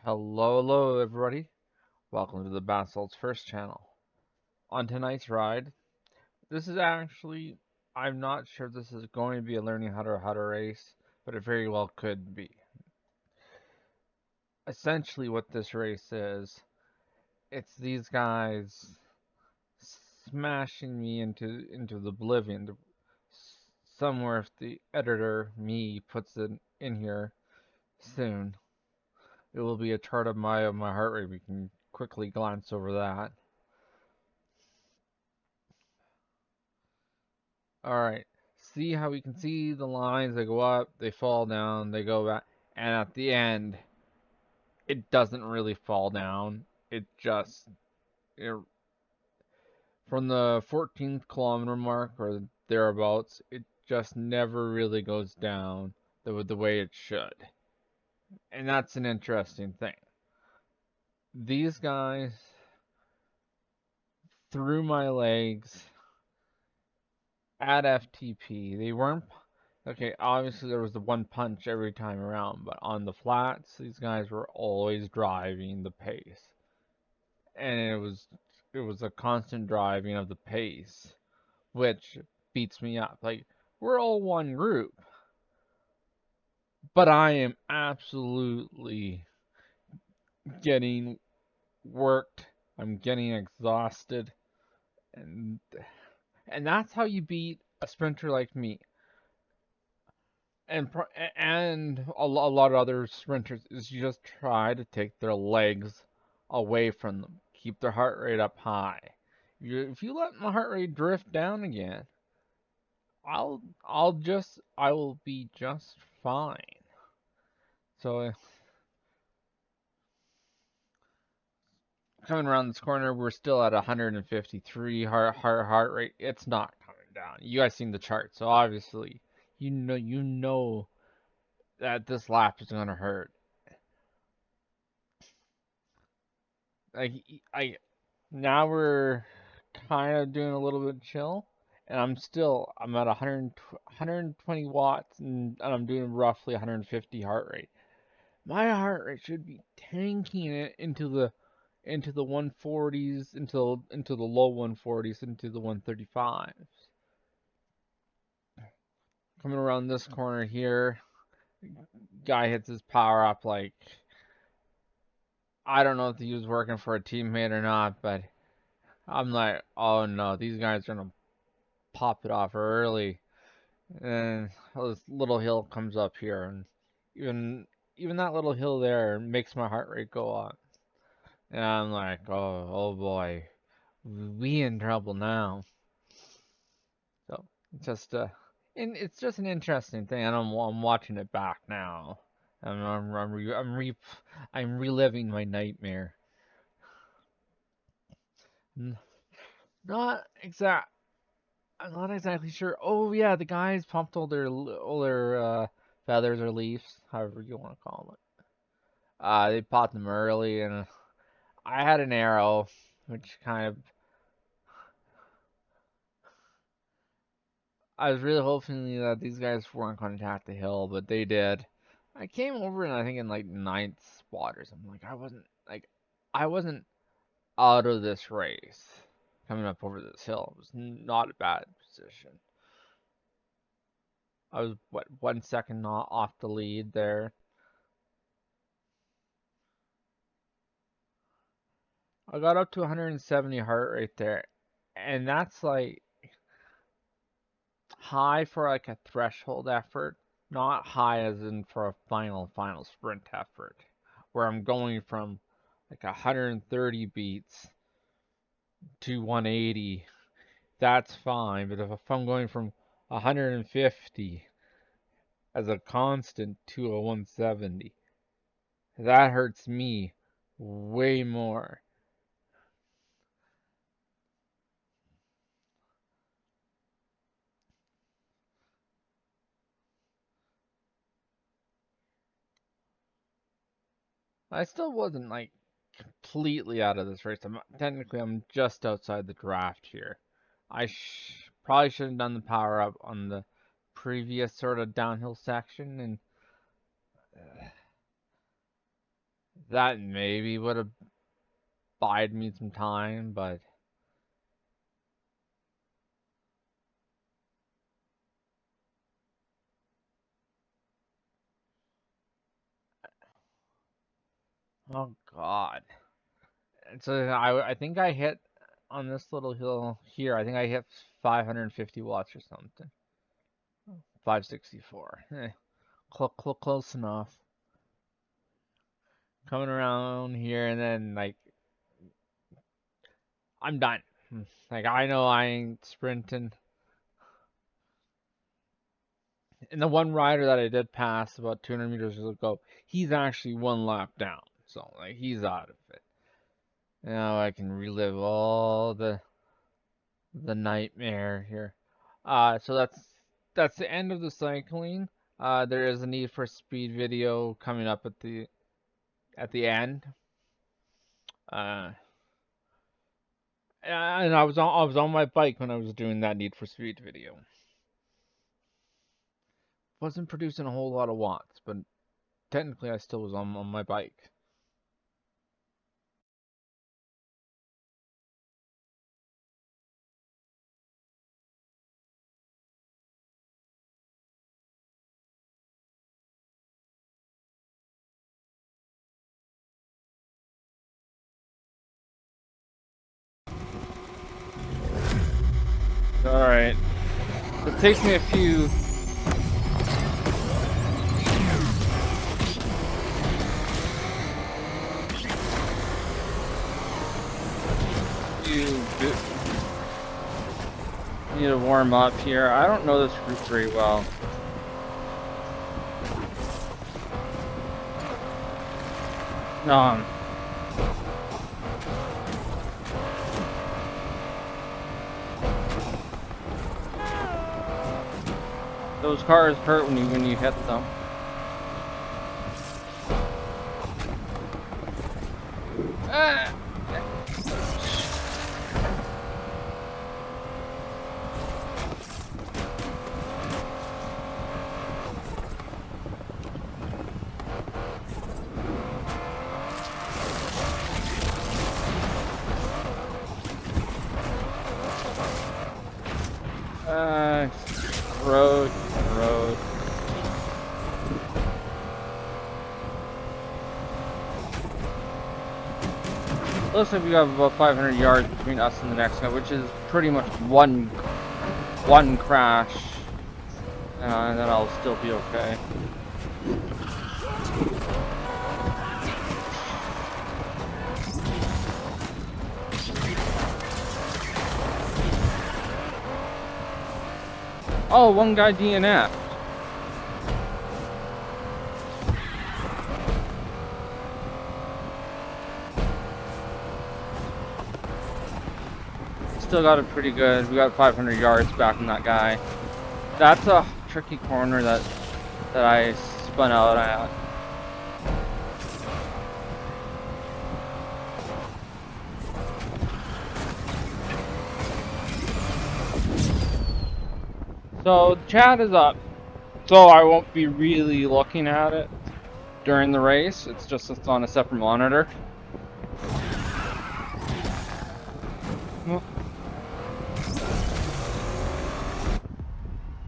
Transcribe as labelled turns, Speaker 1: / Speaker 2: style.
Speaker 1: Hello, everybody. Welcome to the Basalt's first channel. On tonight's ride, this is actually, I'm not sure this is going to be a learning how to race, but it very well could be. Essentially, what this race is, it's these guys smashing me into the oblivion. Somewhere, if the editor, me, puts it in here soon, it will be a chart of my heart rate. We can quickly glance over that. Alright, see how we can see the lines, they go up, they fall down, they go back, and at the end, it doesn't really fall down. It just, it, from the 14th kilometer mark or thereabouts, it just never really goes down the way it should. And that's an interesting thing. These guys, through my legs, at FTP, they weren't. Okay, obviously there was the one punch every time around, but on the flats, these guys were always driving the pace. And it was a constant driving of the pace, which beats me up. Like, we're all one group, but I am absolutely getting worked. I'm getting exhausted, and and that's how you beat a sprinter like me. And a lot of other sprinters is you just try to take their legs away from them, keep their heart rate up high. If you let my heart rate drift down again, I will be just fine. So coming around this corner, we're still at 153 heart rate. It's not coming down. You guys seen the chart, so obviously you know that this lap is gonna hurt. Like I Now we're kind of doing a little bit chill, and I'm at 120 watts, and I'm doing roughly 150 heart rate. My heart rate should be tanking it into the 140s, into the low 140s, into the 135s. Coming around this corner here, guy hits his power up like, I don't know if he was working for a teammate or not, but I'm like, oh no, these guys are gonna pop it off early. And this little hill comes up here, and even that little hill there makes my heart rate go up. And I'm like, oh boy, we in trouble now. So it's just and it's just an interesting thing, and I'm watching it back now. I'm reliving my nightmare. Not exact. I'm not exactly sure. Oh yeah, the guys pumped all their feathers or leaves, however you want to call it. They popped them early, and I had an arrow, which kind of I was really hoping that these guys weren't going to attack the hill, but they did. I came over and I think in like ninth spot or something. I wasn't out of this race coming up over this hill. It was not a bad position. I was what 1 second off the lead there. I got up to 170 heart rate there, and that's like high for like a threshold effort, not high as in for a final sprint effort, where I'm going from like 130 beats to 180. That's fine, but if I'm going from 150 as a constant to a 170, that hurts me way more. I still wasn't like completely out of this race. I'm just outside the draft here. Probably should have done the power up on the previous sort of downhill section, and That maybe would have bided me some time, but oh god. And so I think I hit on this little hill here. I think I hit 550 watts or something. 564. Close enough. Coming around here and then like I'm done. Like I know I ain't sprinting. And the one rider that I did pass about 200 meters ago, he's actually one lap down. So like he's out of it. Now I can relive all the nightmare here. So that's the end of the cycling. There is a Need for Speed video coming up at the end. Uh, and I was on my bike when I was doing that Need for Speed video. Wasn't producing a whole lot of watts, but technically I still was on my bike. All right. It takes me a few need to warm up here. I don't know this route very well. Those cars hurt when you hit them. Ah! Road. Looks like we got about 500 yards between us and the next guy, which is pretty much one crash, and then I'll still be okay. Oh, one guy DNF. Still got it pretty good. We got 500 yards back from that guy. That's a tricky corner that I spun out at. So the chat is up, so I won't be really looking at it during the race. It's on a separate monitor.